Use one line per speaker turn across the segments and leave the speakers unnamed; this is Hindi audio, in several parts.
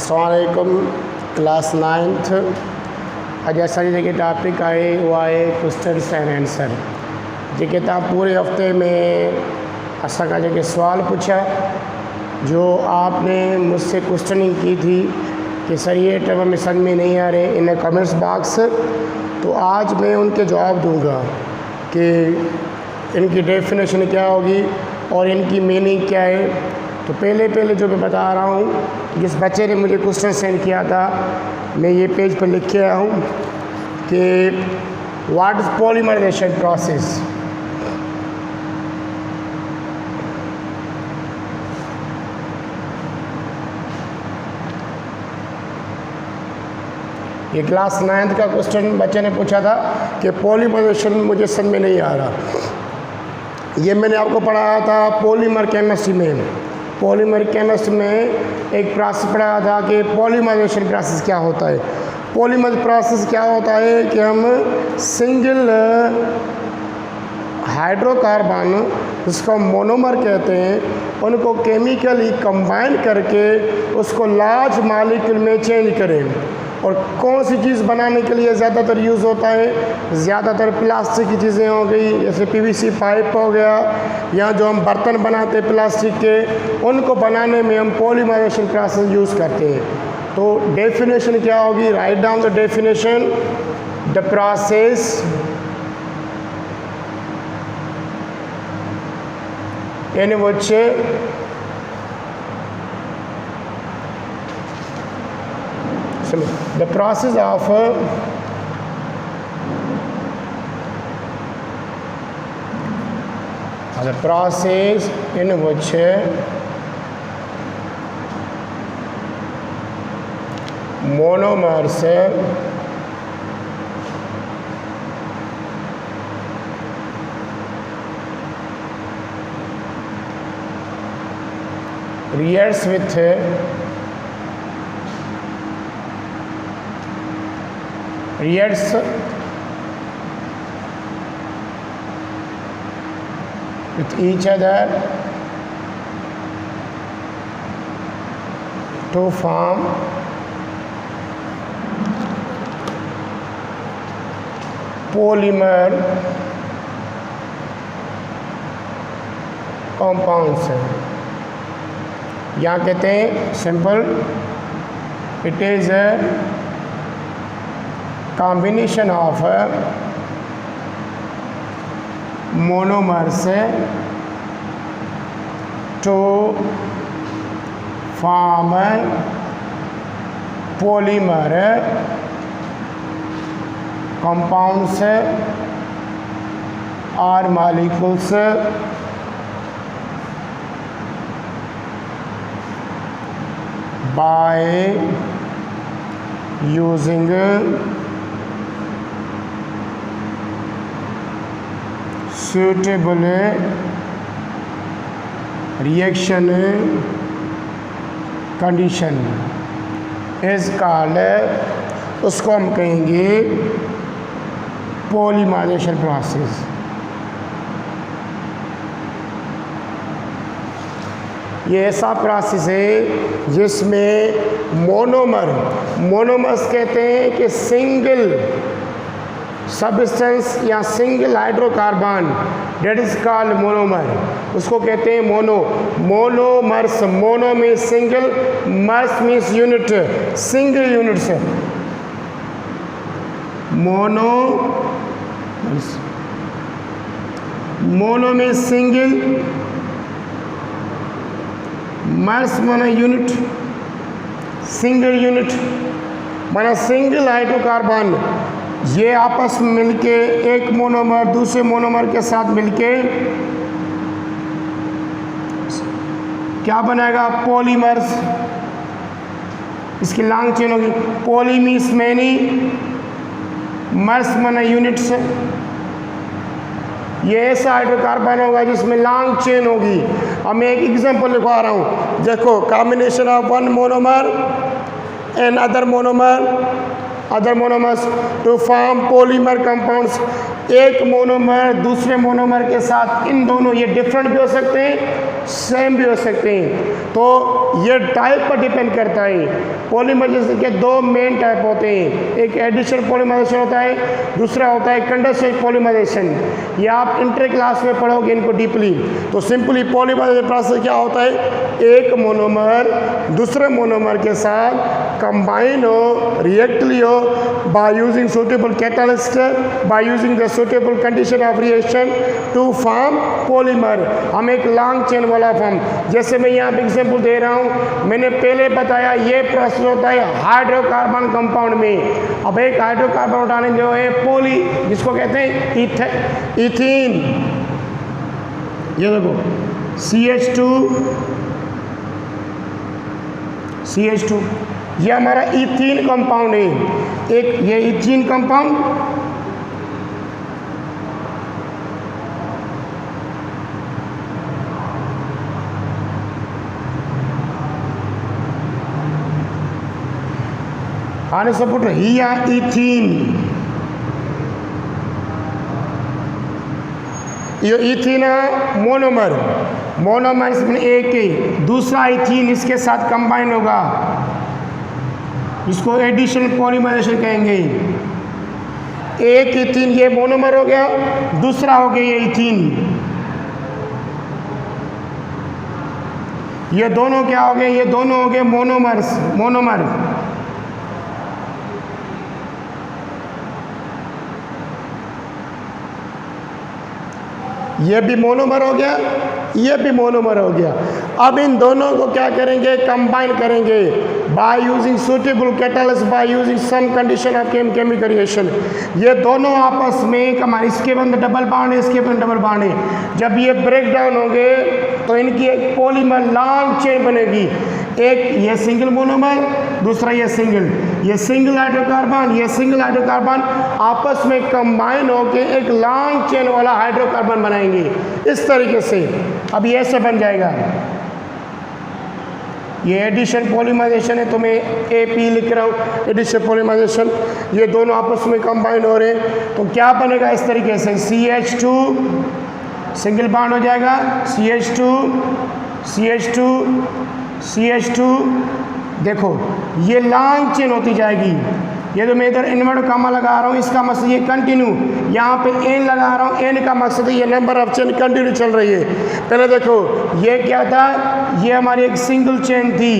अस्सलाम वालेकुम क्लास 9th अॼु असांजी जेकी टॉपिक आहे उहा आहे क्वेश्चन्स एंड आंसर। जेके तव्हां पूरे हफ़्ते में असांखां जेके सवाल पूछा, जो आपने मुझसे क्वेश्चनिंग की थी कि सर ये टर्म में समझ में नहीं आ रहे इन कमेंट्स बॉक्स, तो आज मैं उनके जवाब दूंगा कि इनकी डेफिनेशन क्या होगी और इनकी मीनिंग क्या है। तो पहले जो मैं बता रहा हूँ, जिस बच्चे ने मुझे क्वेश्चन सेंड किया था, मैं ये पेज पर लिख के आया हूँ कि व्हाट इज़ पॉलीमराइजेशन प्रोसेस। ये क्लास 9th का क्वेश्चन बच्चे ने पूछा था कि पॉलीमराइजेशन मुझे समझ में नहीं आ रहा। ये मैंने आपको पढ़ाया था पॉलीमर केमिस्ट्री में। पॉलीमर केमिस्ट्री में एक प्रोसेस पढ़ाया था कि पॉलीमराइजेशन प्रोसेस क्या होता है। पॉलीमर प्रोसेस क्या होता है कि हम सिंगल हाइड्रोकार्बन, जिसको मोनोमर कहते हैं, उनको केमिकली कंबाइन करके उसको लार्ज मॉलिक्यूल में चेंज करें। और कौन सी चीज़ बनाने के लिए ज़्यादातर यूज़ होता है? ज़्यादातर प्लास्टिक की चीज़ें हो गई, जैसे पीवीसी पाइप हो गया, या जो हम बर्तन बनाते हैं प्लास्टिक के, उनको बनाने में हम पॉलीमराइजेशन प्रोसेस यूज़ करते हैं। तो डेफिनेशन क्या होगी? Write down the definition. The process in which the process of in which monomers reacts with each other to form polymer compounds। यहाँ कहते हैं simple, it is a combination of monomers to form polymer compounds or molecules by using suitable reaction condition is called, उसको हम कहेंगे पॉलीमराइजेशन प्रोसेस। ये ऐसा प्रोसेस है जिसमें मोनोमर्स कहते हैं कि सिंगल सब्सटेंस या single hydrocarbon, that is called monomer, उसको कहते हैं monomers. Mono means single, mers means unit, single units. Mono means single, mers माना यूनिट, सिंगल यूनिट माना सिंगल हाइड्रोकार्बन। ये आपस में मिलके एक मोनोमर दूसरे मोनोमर के साथ मिलके क्या बनाएगा? पॉलीमर्स। इसकी लॉन्ग चेन होगी। पॉली मीन्स मैनी, मर्स माना यूनिट्स। ये ऐसा हाइड्रोकार्बन होगा जिसमें लॉन्ग चेन होगी। अब मैं एक एग्जांपल लिखवा रहा हूँ, देखो, combination of one monomer and other monomers to form polymer compounds एक मोनोमर दूसरे मोनोमर के साथ, इन दोनों ये डिफरेंट भी हो सकते हैं, सेम भी हो सकते हैं। तो ये टाइप पर डिपेंड करता है। पॉलीमराइजेशन के दो मेन टाइप होते हैं, एक एडिशन पॉलीमराइजेशन होता है, दूसरा होता है कंडेंसेशन पॉलीमराइजेशन। ये आप इंटर क्लास में पढ़ोगे इनको डीपली। तो सिंपली पॉलीमराइजेशन प्रोसेस क्या होता है, एक मोनोमर दूसरे मोनोमर के साथ कंबाइन हो, रिएक्टली हो, by using suitable catalyst, by using the suitable condition of reaction to form polymer. हम एक लॉन्ग चेन वाला फॉर्म, जैसे मैं यहाँ पे एग्जाम्पल दे रहा हूँ, मैंने पहले बताया ये प्रोसेस होता है हाइड्रोकार्बन कंपाउंड में। अब एक हाइड्रोकार्बन उठाने जो है पॉली, जिसको कहते हैं इथीन, ये देखो CH2, ये हमारा इथीन कंपाउंड है। एक ये इथीन कंपाउंड, आने सपोर्ट हिया इथीन, ये इथीन मोनोमर, मोनोमर इसमें एक ही, दूसरा इथीन इसके साथ कंबाइन होगा, इसको एडिशनल पॉलीमराइजेशन कहेंगे। एक इथीन ये मोनोमर हो गया, दूसरा हो गया ये इथीन, ये दोनों क्या हो गए, ये दोनों हो गए मोनोमर। ये भी मोनोमर हो गया, ये भी मोनोमर हो गया। अब इन दोनों को क्या करेंगे, कंबाइन करेंगे by using suitable catalyst, by using some condition of chemical reaction. ये दोनों आपस में कमाल, इसके अंदर डबल बॉन्ड है, इसके अंदर डबल बॉन्ड है। जब ये ब्रेक डाउन होंगे तो इनकी एक पॉलीमर लॉन्ग चेन बनेगी। एक ये सिंगल मोनोमर, दूसरा ये सिंगल हाइड्रोकार्बन, ये सिंगल हाइड्रोकार्बन आपस में कंबाइन होकर एक लॉन्ग चेन वाला हाइड्रोकार्बन बनाएंगे इस तरीके से। अब ये ऐसे बन जाएगा। ये एडिशन पॉलीमराइजेशन है, तो मैं AP लिख रहा हूँ, एडिशन पॉलीमराइजेशन। ये दोनों आपस में कंबाइन हो रहे हैं, तो क्या बनेगा इस तरीके से, CH2 सिंगल बॉन्ड हो जाएगा, CH2 देखो ये लॉन्ग चेन होती जाएगी। ये तो मैं इधर इन्वर्ट कामा लगा रहा हूँ, इसका मकसद ये कंटिन्यू, यहाँ पे N लगा रहा हूँ, N का मकसद ये नंबर ऑफ चेन कंटिन्यू चल रही है। पहले देखो ये क्या था, ये हमारी एक सिंगल चेन थी,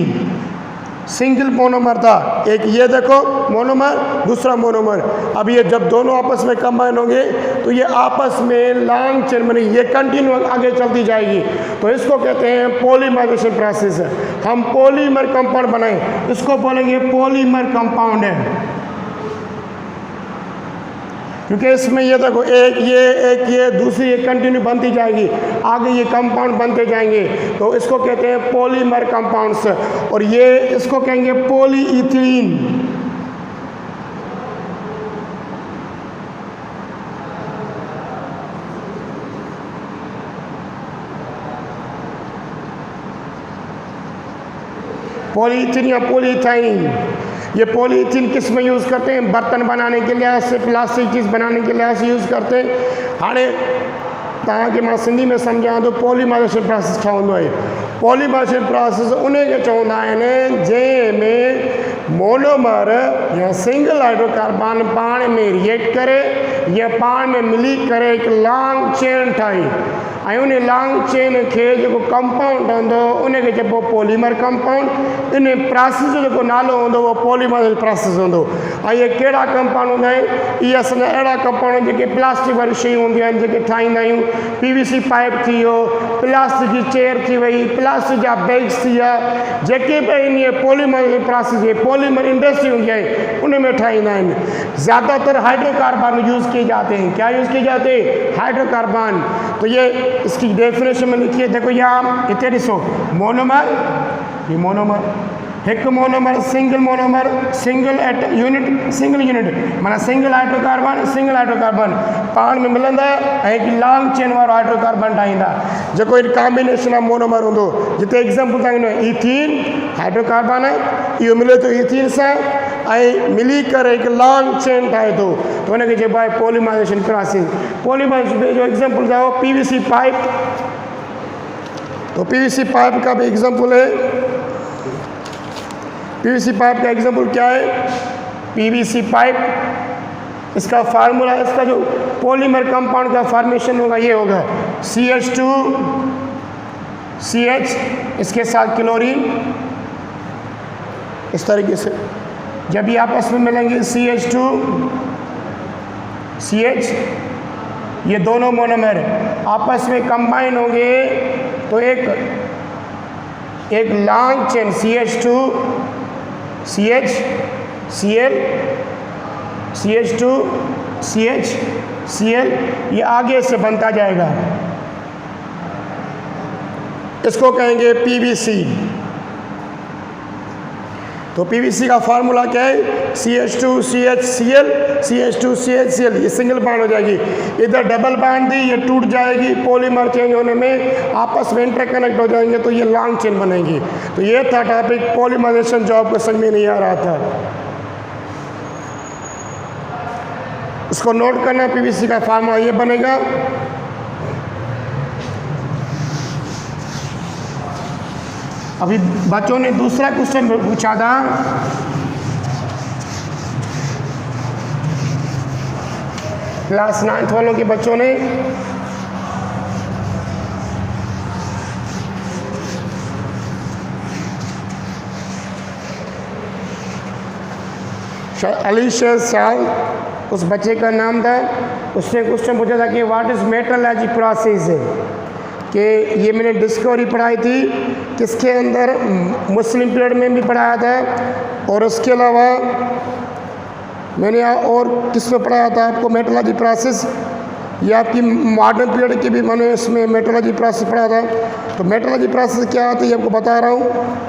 सिंगल मोनोमर था, एक ये देखो मोनोमर, दूसरा मोनोमर। अब ये जब दोनों आपस में कंबाइन होंगे तो ये आपस में लॉन्ग चेन बनेगी, ये कंटिन्यू आगे चलती जाएगी। तो इसको कहते हैं पॉलीमराइजेशन प्रोसेस। हम पॉलीमर कंपाउंड बनाएं, इसको बोलेंगे पॉलीमर कंपाउंड है, क्योंकि इसमें ये देखो एक ये दूसरी ये कंटिन्यू बनती जाएगी, आगे ये कंपाउंड बनते जाएंगे, तो इसको कहते हैं पॉलीमर कंपाउंड्स। और ये इसको कहेंगे पॉलीइथीन। पॉलीइथीन या पॉलीइथाइन। ये पॉलीथीन किस में यूज़ करते हैं, बर्तन बनाने के लिहाज से, प्लास्टिक चीज़ बनाने के लिहाज से यूज़ करते हैं। हाणे तव्हांखे मां सिंधी में सम्झां तो पॉलीमराइजेशन प्रोसेस छा हूंदो आहे। पॉलीमराइजेशन प्रोसेस उन खे चवंदा आहिनि जंहिंमें मोनोमर या सिंगल हाइड्रोकार्बन पाण में रिएक्ट करे या पाण में मिली करे हिकु लॉन्ग चेन ठाही, ऐं उन लॉन्ग चेन खे जेको कंपाउंड हूंदो उनखे चइबो पॉलीमर कंपाउंड। इन प्रोसेस जो जेको नालो हूंदो उहो पॉलीमराइजेशन प्रोसेस हूंदो। ऐं इहे कहिड़ा कंपाउंड हूंदा आहिनि, इहे असांजा अहिड़ा कंपाउंड जेके प्लास्टिक वारी शयूं हूंदियूं आहिनि जेके ठाहींदा आहियूं, PVC पाइप थी वियो, प्लास्टिक जी चेयर थी वई, प्लास्टिक जा बैग्स थी विया, जेके बि आहिनि इहे पॉलीमराइजेशन प्रोसेस, इहे पॉलीमर इंडस्ट्री हूंदी आहे उन में ठाहींदा आहिनि। ज़्यादातर हाइड्रोकार्बन यूज़ किए जाते हैं। क्या यूज़ किए जाते हैं, हाइड्रोकार्बन। तो ये इसकी डेफिनेशन में लिखिए, देखो यहाँ इतने ॾिसो, मोनोमर, ये मोनोमर, एक monomer, single monomer, single unit माना सिंगल हाइड्रोकार्बन पाण में मिलंदा ऐं हिकु लॉन्ग चेन वारो हाइड्रोकार्बन ठाहींदा, जेको इन कॉम्बिनेशन ऑफ मोनोमर हूंदो। जिते एग्जाम्पल तव्हांखे इथीन हाइड्रोकार्बन आहे, इहो मिले थो इथीन सां, मिलीकर एक लॉन्ग चेन ठाहे थो तो हुनखे चइबो आहे पॉलीमराइज़ेशन प्रोसेस। पॉलीमराइज़ेशन जो एग्जांपल ॿुधायो पीवीसी पाइप, तो पीवीसी पाइप का भी एग्जांपल है। पीवीसी पाइप का एग्जांपल क्या है? पीवीसी पाइप, इसका फार्मूला, इसका जो पॉलीमर कंपाउंड का फॉर्मेशन होगा ये होगा CH2CH, इसके साथ क्लोरीन, इस तरीके से जब ये आपस में मिलेंगे CH2CH, ये दोनों मोनोमर आपस में कंबाइन होंगे तो एक long chain CH2CH Cl CH2CH Cl ये आगे से बनता जाएगा, इसको कहेंगे पीवीसी। तो पीवीसी का फार्मूला क्या है? CH2CHCl CH2CHCl, ये सिंगल बॉन्ड हो जाएगी। इधर डबल बॉन्ड दी, ये टूट जाएगी, पॉलीमर चेंज होने में आपस में इंटरकनेक्ट हो जाएंगे तो ये लॉन्ग चेन बनेगी। तो ये था टॉपिक पॉलीमराइज़ेशन जो आपको समझ में नहीं आ रहा था, इसको नोट करना। पीवीसी का फार्मूला ये बनेगा। अभी बच्चों ने दूसरा क्वेश्चन पूछा था, क्लास 9th वालों के बच्चों ने, अलीशा साल उस बच्चे का नाम था। उसने क्वेश्चन पूछा था कि व्हाट इज़ मेटलर्जी प्रोसेस है, कि ये मैंने डिस्कवरी पढ़ाई थी किसके अंदर, मुस्लिम पीरियड में भी पढ़ाया था और उसके अलावा मैंने और किस में पढ़ाया था आपको मेटलर्जी प्रोसेस, ये आपकी मॉडर्न पीरियड की भी मैंने इसमें मेटलर्जी प्रोसेस पढ़ा था। तो मेटलर्जी प्रोसेस क्या है तो ये आपको बता रहा हूँ।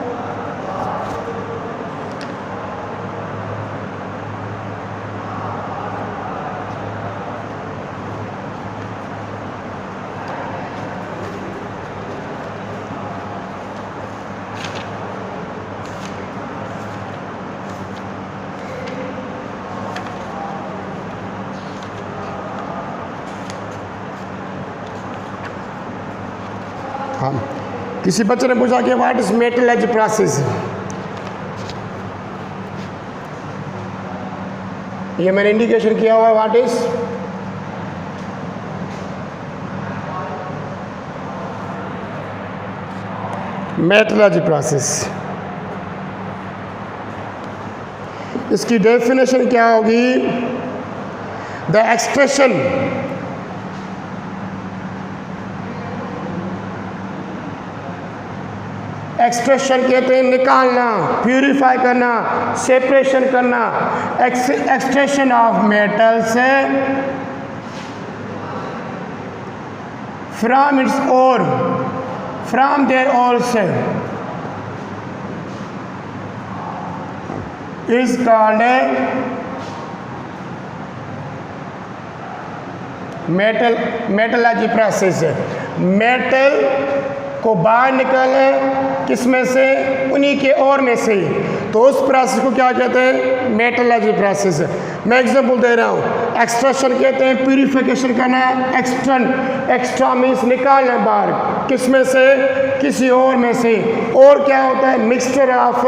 हाँ, किसी बच्चे ने पूछा कि व्हाट इज मेटलर्जी प्रोसेस, ये मैंने इंडिकेशन किया हुआ है व्हाट इज मेटलर्जी प्रोसेस। इसकी डेफिनेशन क्या होगी? द एक्सप्रेशन कहते हैं निकालना, प्यूरिफाई करना, सेपरेशन करना। Extraction of metals from its ore, from their ores is called metallurgy process. Metal को बाहर निकाले किस में से? उन्हीं के और में से, तो उस प्रोसेस को क्या कहते हैं? Metallurgy process. मैं एग्जांपल दे रहा हूँ। एक्सट्रैक्शन कहते हैं प्यूरिफिकेशन करना, एक्स्ट्रा मीन्स निकालना बाहर, किस में से? किसी और में से। और क्या होता है? Mixture of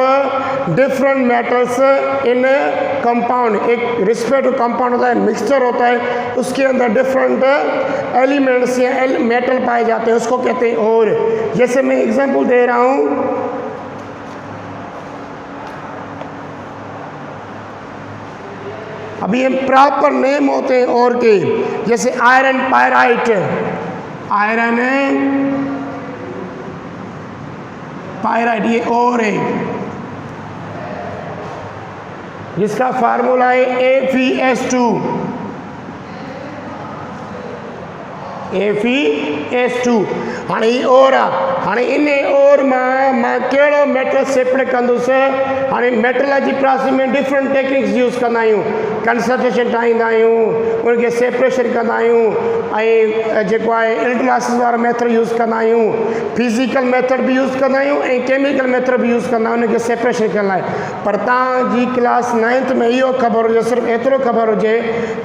different metals in compound, एक रिस्पेक्टिव कंपाउंड होता है, मिक्सचर होता है, उसके अंदर डिफरेंट एलिमेंट्स या मेटल पाए जाते हैं, उसको कहते हैं और। जैसे मैं एग्जांपल दे रहा हूँ, अभी ये प्रॉपर नेम होते हैं और के, जैसे आयरन पायराइट, आयरन पायराइट ये और है, जिसका फार्मूला है ApS2। FeS2 हाणे ही और आहे हाणे इन और मां कहिड़ो मेटल सेपरेट कंदुसि हाणे मेटलर्जी प्रोसेस में डिफरेंट टेक्निक्स यूज़ कंदा आहियूं कंसंट्रेशन ठाहींदा आहियूं उनखे सेपरेशन कंदा आहियूं ऐं जेको आहे इलेक्ट्रोलाइसिस वारो मेथड यूज़ कंदा आहियूं फिज़िकल मेथड बि यूज़ कंदा आहियूं ऐं केमिकल मेथड बि यूज़ कंदा आहियूं उनखे सेपरेशन करण लाइ पर तव्हांजी क्लास 9th में इहो ख़बर हुजे सिर्फ़ु एतिरो ख़बर हुजे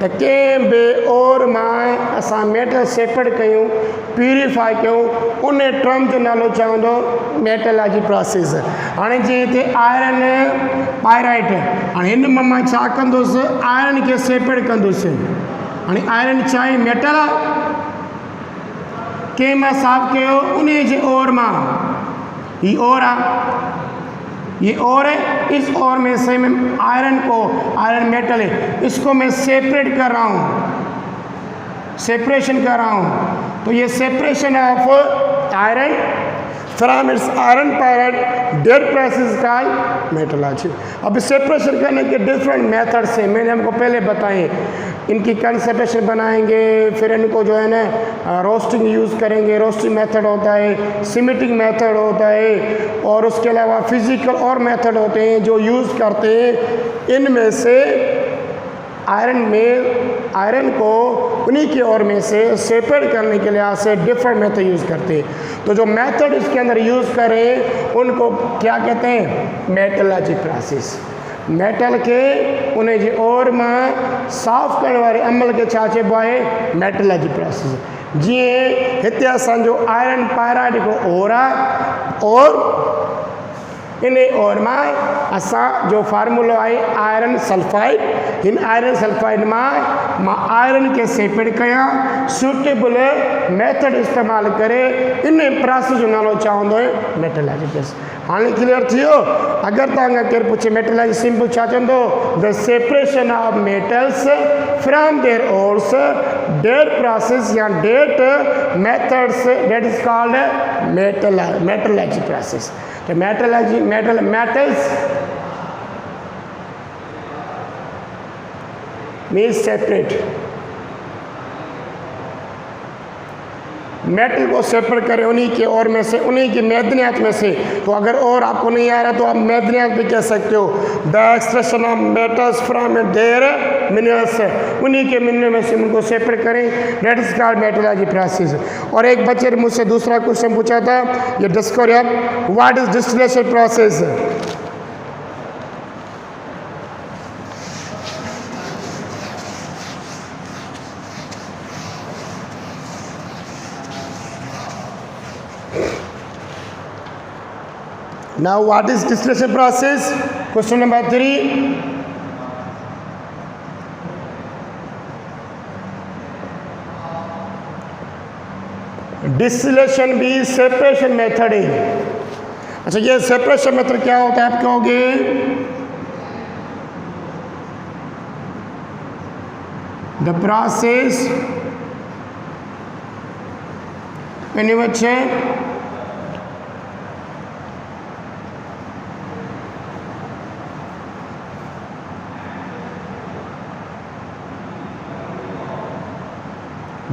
त कंहिं बि और मां असां मेटल सेपरेट कयूं प्यूरिफाई कयूं उन टर्म जो नालो चवंदो मेटलर्जी प्रोसेस हाणे जीअं हिते आयरन पायराइट हाणे हिन में मां छा कंदुसि आयरन खे सेपरेट कंदुसि हाणे आयरन चाहे मेटल आहे कंहिं मां साफ़ कयो उन जे और मां ही और आहे ये और है इस और में से मैं आयरन मेटल है इसको मैं सेपरेट कर रहा हूँ सेपरेशन कर रहा हूँ तो ये separation of iron from its iron pyrite dead process का मेटलर्जी। अब सेपरेशन करने के डिफरेंट मेथड्स हैं मैंने हमको पहले बताए इनकी कंसंट्रेशन बनाएंगे फिर इनको जो है ना रोस्टिंग यूज़ करेंगे रोस्टिंग मेथड होता है सिमेटिक मेथड होता है और उसके अलावा फिज़िकल और मेथड होते हैं जो यूज़ करते हैं इनमें से आयरन को उन्हीं के और में से सेपरेट करने के लिहाज से डिफरेंट मेथड यूज़ करते हैं तो जो मेथड इसके अंदर यूज़ करें उनको क्या कहते हैं मेटलर्जी प्रोसेस मेटल के उन जे और मां साफ़ करने वाले अमल के छा चइबो आहे मेटलर्जी प्रोसेस जीअं हिते असांजो आयरन पायराइड को और आहे और इन और मां असां जो फार्मूलो आहे आयरन सल्फाइड हिन आयरन सल्फाइड मां आयरन के सेपरेट कयां सूटेबल मेथड इस्तेमालु करे इन प्रोसेस जो नालो चवंदो आहे मेटलर्जी प्रोसेस। हाणे क्लियर थी वियो अगरि तव्हांखां केरु पुछे मेटलर्जी सिंपल छा चवंदो the separation of metals from their ores that process या that methods that is called metallurgy process. The metals means separate metal को सेपरेट करें उन्हीं के और में से उन्हीं की मैदनियात में से तो अगर और आपको नहीं आ रहा तो आप मैदनियात भी कह सकते हो the extraction of metals from their minerals उन्हीं के मिनरल में से उनको सेपरेट करें that is called metallurgy process. और एक बच्चे ने मुझसे दूसरा क्वेश्चन पूछा था ये discover what is distillation process. Now what is distillation process? Question number 3. Distillation भी सेपरेशन मेथड है। अच्छा ये सेपरेशन मेथड क्या होता है आप कहोगे the process in which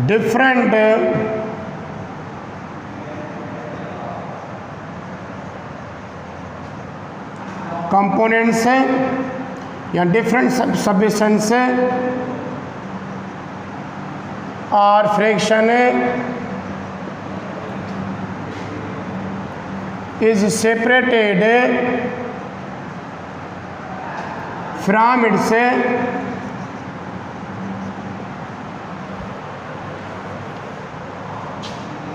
different components या different substances और fraction is separated from its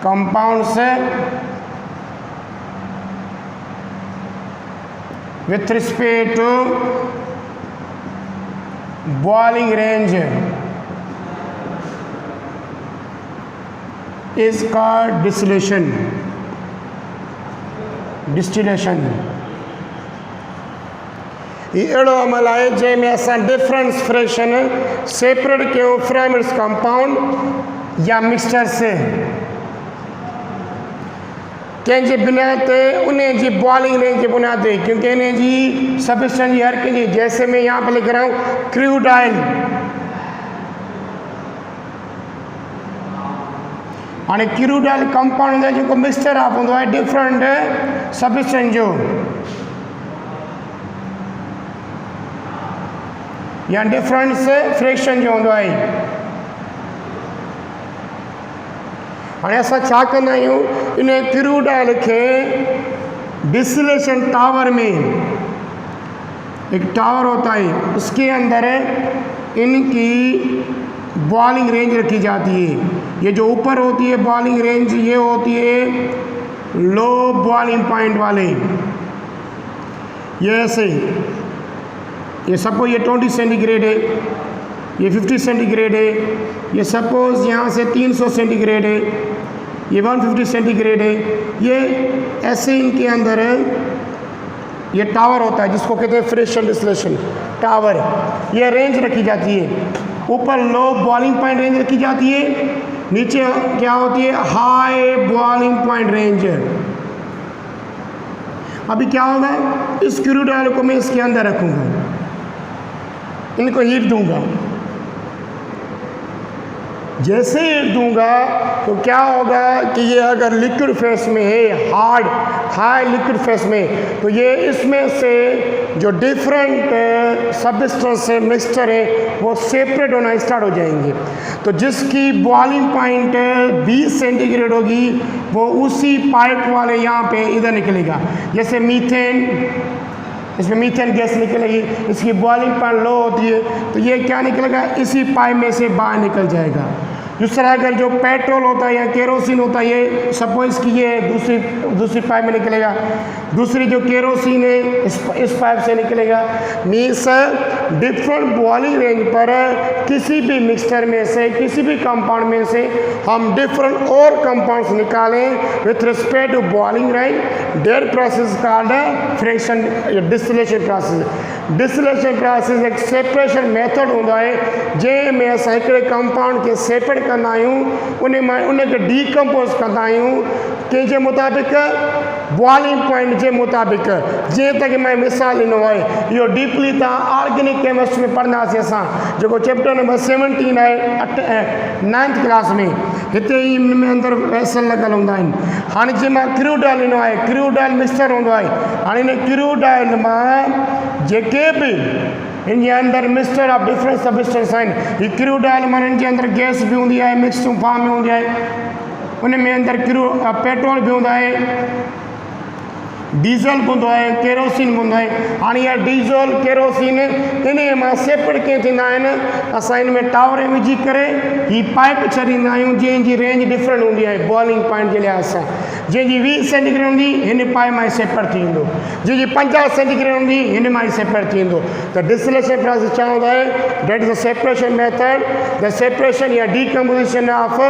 compounds with respect to boiling range is called distillation। ये अड़ो अमल है जैमें असां डिफरेंट फ्रैक्शन सेपरेट कयूं फ्रॉम इट्स कंपाउंड या मिक्सचर से कंहिंजे बुनियाद ते उन जी बॉइलिंग रेंज के बुनियाद ते क्योंकि इन जी सब्सटेंस जी हर कंहिंजी जैसे मैं यहाँ पर लिख रहा हूँ क्रूड ऑयल हाणे क्रूडाइल कंपाउंड हूंदो आहे जेको मिक्सचर ऑफ हूंदो आहे डिफरेंट सब्सटेंस जो या डिफरेंट फ्रैक्शन जो हूंदो आहे। हाणे असां छा कंदा आहियूं, इन क्रूडाइल खे डिस्टिलेशन टावर में, एक टावर होता है उसके अंदर इनकी बॉइलिंग रेंज रखी जाती है। ये जो ऊपर होती है बॉइलिंग रेंज, ये होती है लो बॉइलिंग पॉइंट वाले, ये ऐसे, ये सपोज ये 20 सेंटीग्रेड है, ये 50 सेंटीग्रेड है, ये सपोज यहाँ से 300 सेंटीग्रेड है, ये 150 सेंटीग्रेड है, ये ऐसे इनके अंदर ये टावर होता है जिसको कहते हैं फ्रिक्शन डिस्टिलेशन टावर। ये रेंज रखी जाती है, ऊपर लो बॉइलिंग पॉइंट रेंज रखी जाती है, नीचे क्या होती है हाई बॉइलिंग पॉइंट रेंज। अभी क्या होगा, इस क्रूडाइल को मैं इसके अंदर रखूँगा, इनको हीट दूंगा, जैसे हीट दूंगा तो क्या होगा कि ये अगर लिक्विड फेस में है, हार्ड हाई लिक्विड फेस में, तो ये इसमें से जो डिफरेंट सब्सटेंस है मिक्सचर है वो सेपरेट होना स्टार्ट हो जाएंगे। तो जिसकी बॉइलिंग पॉइंट 20 सेंटीग्रेड होगी वो उसी पाइप वाले यहाँ पे इधर निकलेगा। जैसे मीथेन, इसमें मीथेन गैस निकलेगी, इसकी बॉइलिंग पॉइंट लो होती है, तो ये क्या निकलेगा, इसी पाइप में से बाहर निकल जाएगा। जिस तरह अगर जो पेट्रोल होता है या केरोसिन होता है, ये सपोज कि ये दूसरी पाइप में निकलेगा, दूसरी जो केरोसिन है इस पाइप से निकलेगा। मीन्स डिफरेंट बॉइलिंग रेंज पर किसी भी मिक्सचर में से, किसी भी कंपाउंड में से हम डिफरेंट और कंपाउंड्स निकालें with respect to boiling range, that process called fraction distillation process. Distillation process एक सेपरेशन मेथड होंदा है जंहिंमें असां हिकिड़े कंपाउंड खे सेपरेट कंदा आहियूं, उनखे डीकम्पोज कंदा आहियूं कंहिंजे मुताबिक़ बॉइलिंग पॉइंट जे मुताबिक़। जीअं त कि मैं मिसाल ॾिनो आहे, इहो डीपली तव्हां ऑर्गेनिक केमिस्ट्री में पढ़ंदासीं असां, जेको चैप्टर नंबर 17 आहे 9th क्लास में, हिते ई हिन में अंदरि वेसल लॻल हूंदा आहिनि। हाणे जीअं मां क्रूडाइल ॾिनो आहे, क्रूडाइल मिक्सचर हूंदो आहे, हाणे हिन क्रूडाइल मां जेके बि इन जे अंदरि मिक्सचर ऑफ डिफरेंट सब्सटेंस आहिनि, हीअ क्रूडाइल माना इन जे अंदरि गैस बि हूंदी आहे, मिक्स फॉर्म में हूंदी आहे, उन में अंदरि पेट्रोल बि हूंदो आहे, डीज़ल बि हूंदो आहे, केरोसिन बि हूंदो आहे। हाणे इहा डीज़ल केरोसिन इन मां सेपरेट कीअं थींदा आहिनि, असां इन में टावर विझी करे हीअ पाइप छॾींदा आहियूं जंहिंजी रेंज डिफरेंट हूंदी आहे बॉइलिंग पॉइंट जे लिहाज़ सां। जंहिंजी 20 सेंटीग्रेड हूंदी हिन पाइप मां सेपरेट थी वेंदो, जंहिंजी 50 सेंटीग्रेड हूंदी हिन मां सेपरेट थी वेंदो। त डिस्टिलेशन प्रोसेस छा हूंदो आहे, that is the separation method, the separation या decomposition of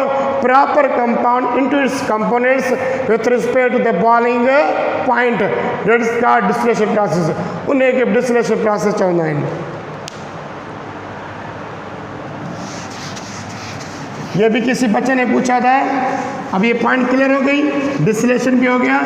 proper compound into its components with respect to the boiling point, that is called distillation process. उनखे डिस्टिलेशन प्रोसेस चवंदा आहिनि। ये भी किसी बच्चे ने पूछा था, अब ये पॉइंट क्लियर हो गई, डिस्टिलेशन भी हो गया।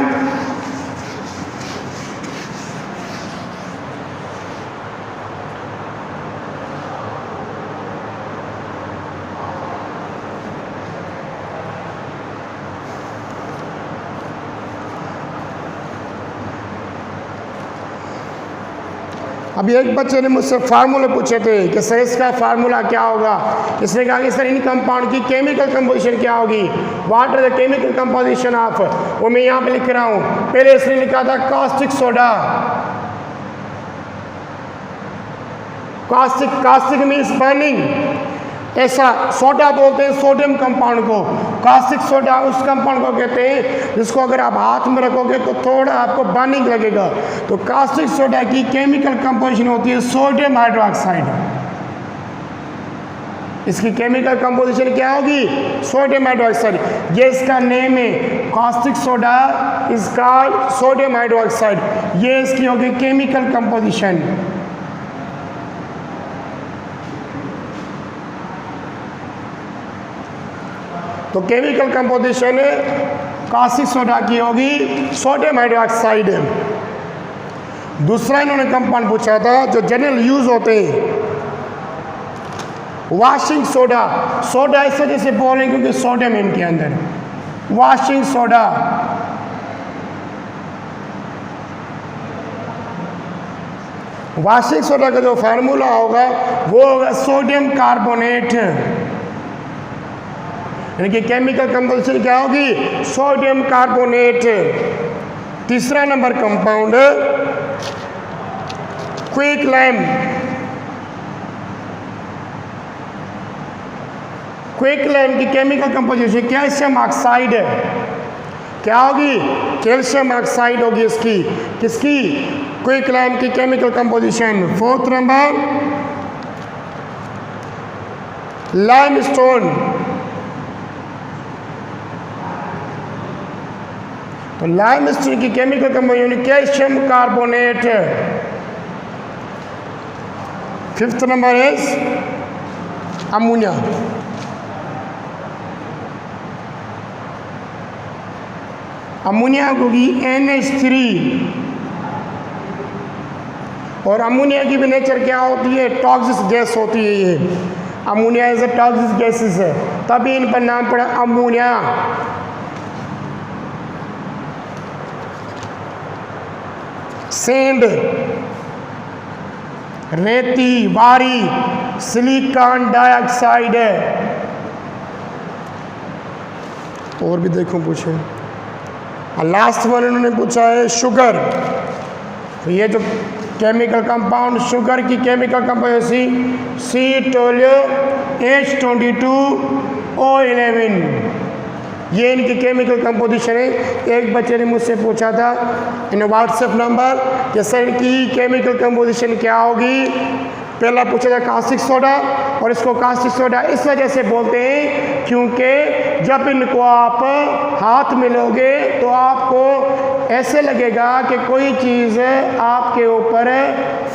अभी एक बच्चे ने मुझसे फार्मूले पूछे थे कि सर इसका फार्मूला क्या होगा। इसने कहा कि सर इन कंपाउंड की केमिकल कंपोजिशन क्या होगी, what is the chemical composition of, वो मैं यहाँ पे लिख रहा हूँ। पहले इसने लिखा था caustic soda, caustic means burning, ऐसा सोडा बोलते हैं सोडियम कंपाउंड को, कास्टिक सोडा उस कंपाउंड को कहते हैं जिसको अगर आप हाथ में रखोगे तो थोड़ा आपको बर्निंग लगेगा। तो कास्टिक सोडा की केमिकल कंपोजिशन होती है सोडियम हाइड्रोक्साइड। इसकी केमिकल कंपोजिशन क्या होगी, सोडियम हाइड्रोक्साइड। ये इसका नेम है, caustic soda is called sodium hydroxide. ये इसकी होगी केमिकल कंपोजिशन। तो केमिकल कंपोजिशन कास्टिक सोडा की होगी सोडियम हाइड्रोक्साइड। दूसरा इन्होंने कंपाउंड पूछा था जो जनरल यूज होते हैं, वॉशिंग सोडा, सोडा इस वजह से बोल रहे हैं क्योंकि सोडियम इनके अंदर, वॉशिंग सोडा। वॉशिंग सोडा का जो फार्मूला होगा वो होगा सोडियम कार्बोनेट, यानी कि केमिकल कंपोजिशन क्या होगी, सोडियम कार्बोनेट। तीसरा नंबर कंपाउंड क्विकलाइम, क्विकलाइम की केमिकल कंपोजिशन कैल्शियम ऑक्साइड है, क्या होगी, कैल्शियम ऑक्साइड होगी इसकी, किसकी, क्विकलाइम की chemical composition. Fourth number limestone, तो लाइमस्टोन की chemical composition calcium carbonate. Fifth number is ammonia, ammonia होगी NH3, और अमोनिया की भी नेचर क्या होती है, टॉक्सिक गैस होती है ये, ammonia is a toxic gases है, तभी इन पर नाम पड़ा अमोनिया। सैंड, रेती, वारी, सिलिकॉन डाइऑक्साइड है। और भी देखो पूछे, लास्ट वन इन्होंने पूछा है शुगर, तो ये जो केमिकल कंपाउंड शुगर की केमिकल कंपाउंड C12H22O11, ये इनकी केमिकल कंपोजिशन है। एक बच्चे ने मुझसे पूछा था इन व्हाट्सएप नंबर कि सर इनकी केमिकल कंपोजिशन क्या होगी, पहला पूछा था कास्टिक सोडा, और इसको कास्टिक सोडा इस वजह से बोलते हैं क्योंकि जब इनको आप हाथ में लोगे तो आपको ऐसे लगेगा कि कोई चीज़ आपके ऊपर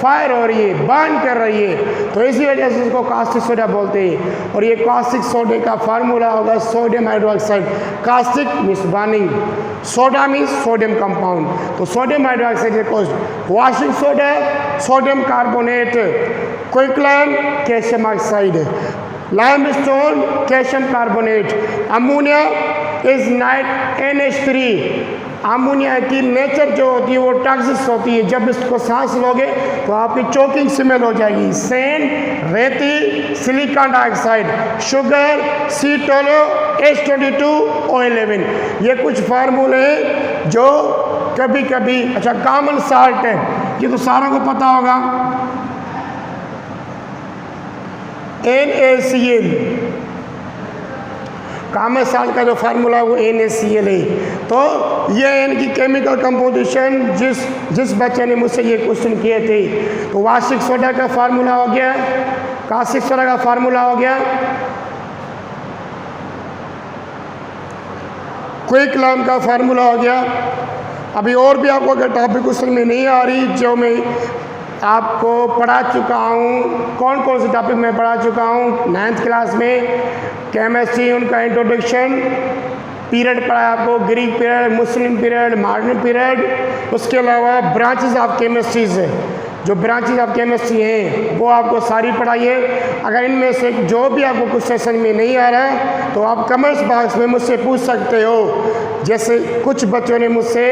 फायर हो रही है, बर्न कर रही है, तो इसी वजह से इसको कास्टिक सोडा बोलते हैं। और ये कास्टिक सोडे का फार्मूला होगा sodium hydroxide, caustic means burning, soda means sodium compound, तो सोडियम हाइड्रोक्साइड को washing soda sodium carbonate, quicklime calcium oxide, limestone calcium carbonate, ammonia is NH3। Ammonia की नेचर जो होती है वो टॉक्सिक होती है, जब इसको सांस लोगे तो आपकी चोकिंग स्मेल हो जाएगी। सैंड, रेती, सिलिकॉन डाइऑक्साइड, शुगर C12H22O11, ये कुछ फार्मूले हैं जो कभी कभी, अच्छा कॉमन साल्ट है, ये तो सारों को पता होगा, NaCl, कॉमन साल्ट का जो फार्मूला है वो NaCl है। तो ये इनकी केमिकल कंपोजिशन, जिस बच्चे ने मुझसे ये क्वेश्चन किए थे, तो वॉशिंग सोडा का फार्मूला हो गया, कास्टिक सोडा का फार्मूला हो गया, क्विकलाइम का फार्मूला हो गया। अभी और भी आपको अगर टॉपिक क्वेश्चन में नहीं आ रही जो मैं आपको पढ़ा चुका हूँ, कौन कौन से टॉपिक मैं पढ़ा चुका हूँ 9th क्लास में, केमिस्ट्री उनका इंट्रोडक्शन पीरियड पढ़ा आपको, ग्रीक पीरियड, मुस्लिम पीरियड, मॉडर्न पीरियड, उसके अलावा ब्रांचेस ऑफ केमिस्ट्रीज है, जो ब्रांचेस ऑफ केमिस्ट्री हैं वो आपको सारी पढ़ाई है। अगर इनमें से जो भी आपको कुछ सेशन में नहीं आ रहा है तो आप कमेंट्स बॉक्स में मुझसे पूछ सकते हो। जैसे कुछ बच्चों ने मुझसे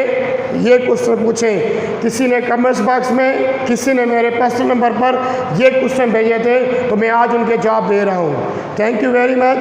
ये क्वेश्चन पूछे, किसी ने कमेंट्स बॉक्स में, किसी ने मेरे पर्सनल नंबर पर ये क्वेश्चन भेजे थे, तो मैं आज उनके जवाब दे रहा हूँ। Thank you very much.